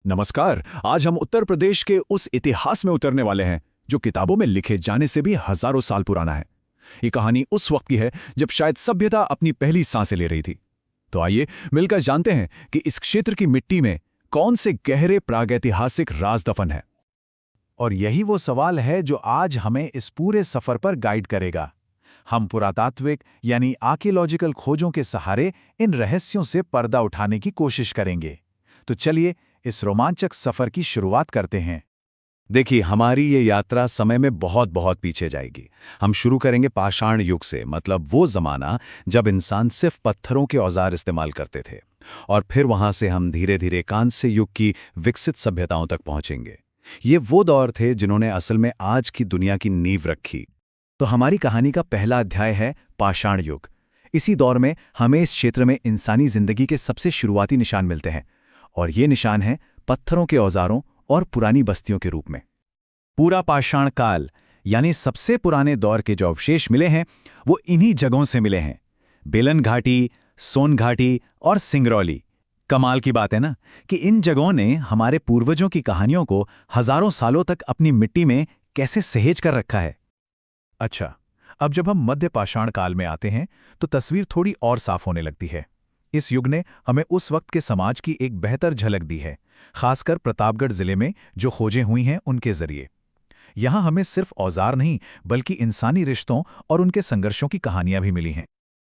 नमस्कार। आज हम उत्तर प्रदेश के उस इतिहास में उतरने वाले हैं जो किताबों में लिखे जाने से भी हजारों साल पुराना है। ये कहानी उस वक्त की है जब शायद सभ्यता अपनी पहली सांसें ले रही थी। तो आइए मिलकर जानते हैं कि इस क्षेत्र की मिट्टी में कौन से गहरे प्रागैतिहासिक राज दफन है। और यही वो सवाल है जो आज हमें इस पूरे सफर पर गाइड करेगा। हम पुरातात्विक यानी आर्कियोलॉजिकल खोजों के सहारे इन रहस्यों से पर्दा उठाने की कोशिश करेंगे। तो चलिए इस रोमांचक सफर की शुरुआत करते हैं। देखिए, हमारी ये यात्रा समय में बहुत बहुत पीछे जाएगी। हम शुरू करेंगे पाषाण युग से, मतलब वो जमाना जब इंसान सिर्फ पत्थरों के औजार इस्तेमाल करते थे। और फिर वहां से हम धीरे धीरे कांस्य युग की विकसित सभ्यताओं तक पहुंचेंगे। ये वो दौर थे जिन्होंने असल में आज की दुनिया की नींव रखी। तो हमारी कहानी का पहला अध्याय है पाषाण युग। इसी दौर में हमें इस क्षेत्र में इंसानी जिंदगी के सबसे शुरुआती निशान मिलते हैं, और ये निशान हैं पत्थरों के औजारों और पुरानी बस्तियों के रूप में। पूरा पाषाण काल यानी सबसे पुराने दौर के जो अवशेष मिले हैं वो इन्हीं जगहों से मिले हैं। बेलन घाटी, सोन घाटी और सिंगरौली। कमाल की बात है ना कि इन जगहों ने हमारे पूर्वजों की कहानियों को हजारों सालों तक अपनी मिट्टी में कैसे सहेज कर रखा है। अच्छा, अब जब हम मध्य पाषाण काल में आते हैं तो तस्वीर थोड़ी और साफ होने लगती है। इस युग ने हमें उस वक्त के समाज की एक बेहतर झलक दी है, खासकर प्रतापगढ़ जिले में जो खोजें हुई हैं उनके जरिए। यहाँ हमें सिर्फ औजार नहीं बल्कि इंसानी रिश्तों और उनके संघर्षों की कहानियां भी मिली हैं।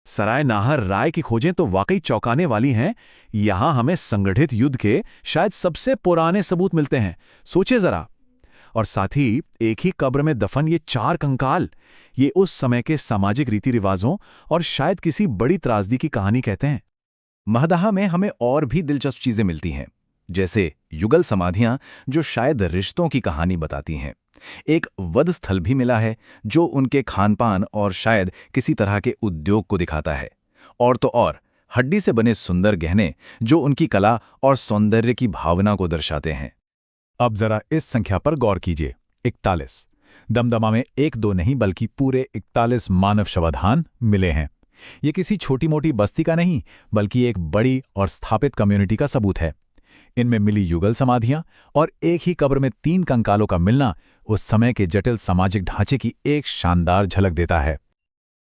सराय नाहर राय की खोजें तो वाकई चौंकाने वाली हैं। यहाँ हमें संगठित युद्ध के शायद सबसे पुराने सबूत मिलते हैं। सोचिए जरा। और साथ ही एक ही कब्र में दफन ये 4 कंकाल, ये उस समय के सामाजिक रीति रिवाजों और शायद किसी बड़ी त्रासदी की कहानी कहते हैं। महदाह में हमें और भी दिलचस्प चीजें मिलती हैं, जैसे युगल समाधियां जो शायद रिश्तों की कहानी बताती हैं। एक वध स्थल भी मिला है जो उनके खानपान और शायद किसी तरह के उद्योग को दिखाता है। और तो और हड्डी से बने सुंदर गहने जो उनकी कला और सौंदर्य की भावना को दर्शाते हैं। अब जरा इस संख्या पर गौर कीजिए, 41। दमदमा में 1-2 नहीं बल्कि पूरे 41 मानव शवाधान मिले हैं। ये किसी छोटी मोटी बस्ती का नहीं बल्कि एक बड़ी और स्थापित कम्युनिटी का सबूत है। इनमें मिली युगल समाधियां और एक ही कब्र में 3 कंकालों का मिलना उस समय के जटिल सामाजिक ढांचे की एक शानदार झलक देता है।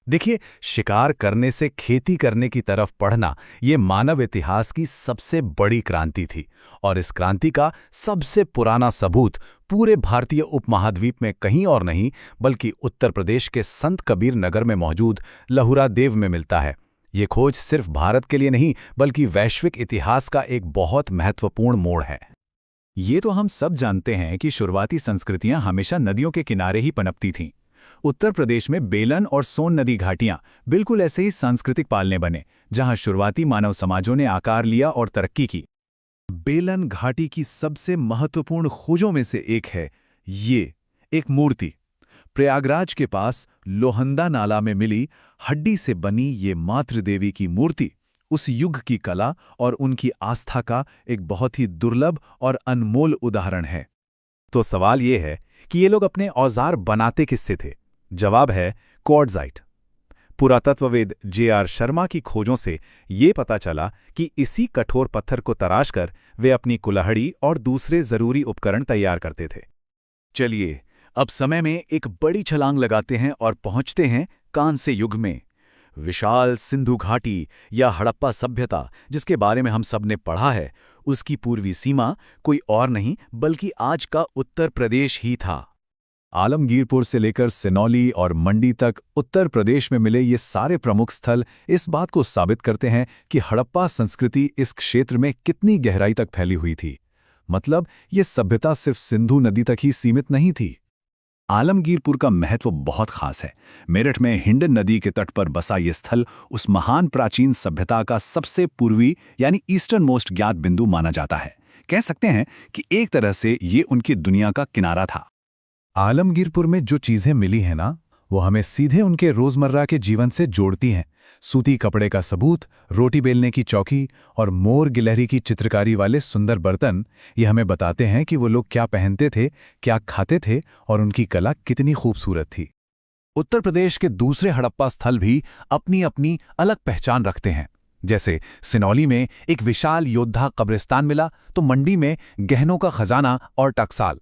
देखिए, शिकार करने से खेती करने की तरफ बढ़ना ये मानव इतिहास की सबसे बड़ी क्रांति थी, और इस क्रांति का सबसे पुराना सबूत पूरे भारतीय उपमहाद्वीप में कहीं और नहीं बल्कि उत्तर प्रदेश के संत कबीर नगर में मौजूद लहुरा देव में मिलता है। ये खोज सिर्फ भारत के लिए नहीं बल्कि वैश्विक इतिहास का एक बहुत महत्वपूर्ण मोड़ है। ये तो हम सब जानते हैं कि शुरुआती संस्कृतियां हमेशा नदियों के किनारे ही पनपती थीं। उत्तर प्रदेश में बेलन और सोन नदी घाटियां बिल्कुल ऐसे ही सांस्कृतिक पालने बने, जहां शुरुआती मानव समाजों ने आकार लिया और तरक्की की। बेलन घाटी की सबसे महत्वपूर्ण खोजों में से एक है ये एक मूर्ति। प्रयागराज के पास लोहंदा नाला में मिली हड्डी से बनी ये मातृदेवी की मूर्ति उस युग की कला और उनकी आस्था का एक बहुत ही दुर्लभ और अनमोल उदाहरण है। तो सवाल ये है कि ये लोग अपने औजार बनाते किससे थे? जवाब है क्वार्ट्जाइट। पुरातत्वविद जे.आर. शर्मा की खोजों से ये पता चला कि इसी कठोर पत्थर को तराशकर वे अपनी कुल्हाड़ी और दूसरे जरूरी उपकरण तैयार करते थे। चलिए अब समय में एक बड़ी छलांग लगाते हैं और पहुंचते हैं कांस्य युग में। विशाल सिंधु घाटी या हड़प्पा सभ्यता जिसके बारे में हम सब ने पढ़ा है, उसकी पूर्वी सीमा कोई और नहीं बल्कि आज का उत्तर प्रदेश ही था। आलमगीरपुर से लेकर सिनौली और मंडी तक उत्तर प्रदेश में मिले ये सारे प्रमुख स्थल इस बात को साबित करते हैं कि हड़प्पा संस्कृति इस क्षेत्र में कितनी गहराई तक फैली हुई थी। मतलब ये सभ्यता सिर्फ सिंधु नदी तक ही सीमित नहीं थी। आलमगीरपुर का महत्व बहुत खास है। मेरठ में हिंडन नदी के तट पर बसा ये स्थल उस महान प्राचीन सभ्यता का सबसे पूर्वी यानी ईस्टर्न मोस्ट ज्ञात बिंदु माना जाता है। कह सकते हैं कि एक तरह से ये उनकी दुनिया का किनारा था। आलमगीरपुर में जो चीजें मिली हैं ना, वो हमें सीधे उनके रोजमर्रा के जीवन से जोड़ती हैं। सूती कपड़े का सबूत, रोटी बेलने की चौकी और मोर गिलहरी की चित्रकारी वाले सुंदर बर्तन, ये हमें बताते हैं कि वो लोग क्या पहनते थे, क्या खाते थे और उनकी कला कितनी खूबसूरत थी। उत्तर प्रदेश के दूसरे हड़प्पा स्थल भी अपनी अपनी अलग पहचान रखते हैं। जैसे सिनौली में एक विशाल योद्धा कब्रिस्तान मिला तो मंडी में गहनों का खजाना और टकसाल।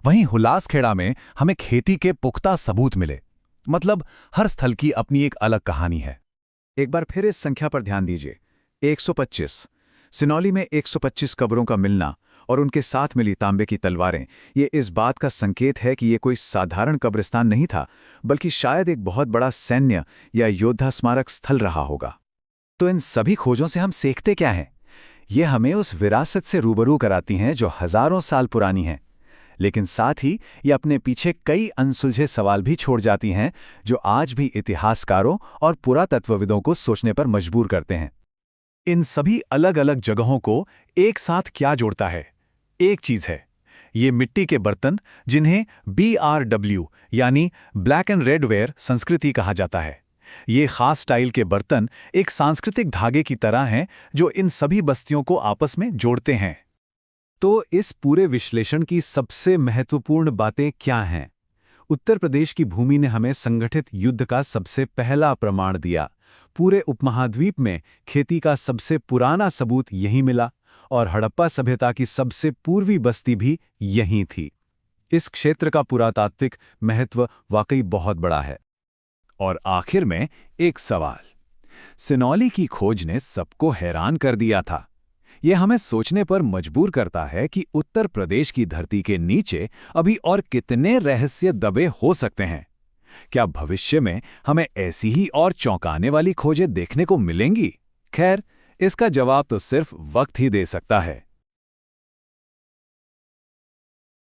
वहीं हुलासखेड़ा में हमें खेती के पुख्ता सबूत मिले। मतलब हर स्थल की अपनी एक अलग कहानी है। एक बार फिर इस संख्या पर ध्यान दीजिए, 125। सिनौली में 125 कब्रों का मिलना और उनके साथ मिली तांबे की तलवारें, ये इस बात का संकेत है कि ये कोई साधारण कब्रिस्तान नहीं था, बल्कि शायद एक बहुत बड़ा सैन्य या योद्धा स्मारक स्थल रहा होगा। तो इन सभी खोजों से हम सीखते क्या हैं? ये हमें उस विरासत से रूबरू कराती हैं जो हजारों साल पुरानी है, लेकिन साथ ही ये अपने पीछे कई अनसुलझे सवाल भी छोड़ जाती हैं जो आज भी इतिहासकारों और पुरातत्वविदों को सोचने पर मजबूर करते हैं। इन सभी अलग अलग जगहों को एक साथ क्या जोड़ता है? एक चीज है, ये मिट्टी के बर्तन जिन्हें BRW यानी ब्लैक एंड रेड वेयर संस्कृति कहा जाता है। ये खास स्टाइल के बर्तन एक सांस्कृतिक धागे की तरह हैं जो इन सभी बस्तियों को आपस में जोड़ते हैं। तो इस पूरे विश्लेषण की सबसे महत्वपूर्ण बातें क्या हैं? उत्तर प्रदेश की भूमि ने हमें संगठित युद्ध का सबसे पहला प्रमाण दिया। पूरे उपमहाद्वीप में खेती का सबसे पुराना सबूत यहीं मिला और हड़प्पा सभ्यता की सबसे पूर्वी बस्ती भी यहीं थी। इस क्षेत्र का पुरातात्विक महत्व वाकई बहुत बड़ा है। और आखिर में एक सवाल, सिनौली की खोज ने सबको हैरान कर दिया था। यह हमें सोचने पर मजबूर करता है कि उत्तर प्रदेश की धरती के नीचे अभी और कितने रहस्य दबे हो सकते हैं। क्या भविष्य में हमें ऐसी ही और चौंकाने वाली खोजें देखने को मिलेंगी? खैर, इसका जवाब तो सिर्फ वक्त ही दे सकता है।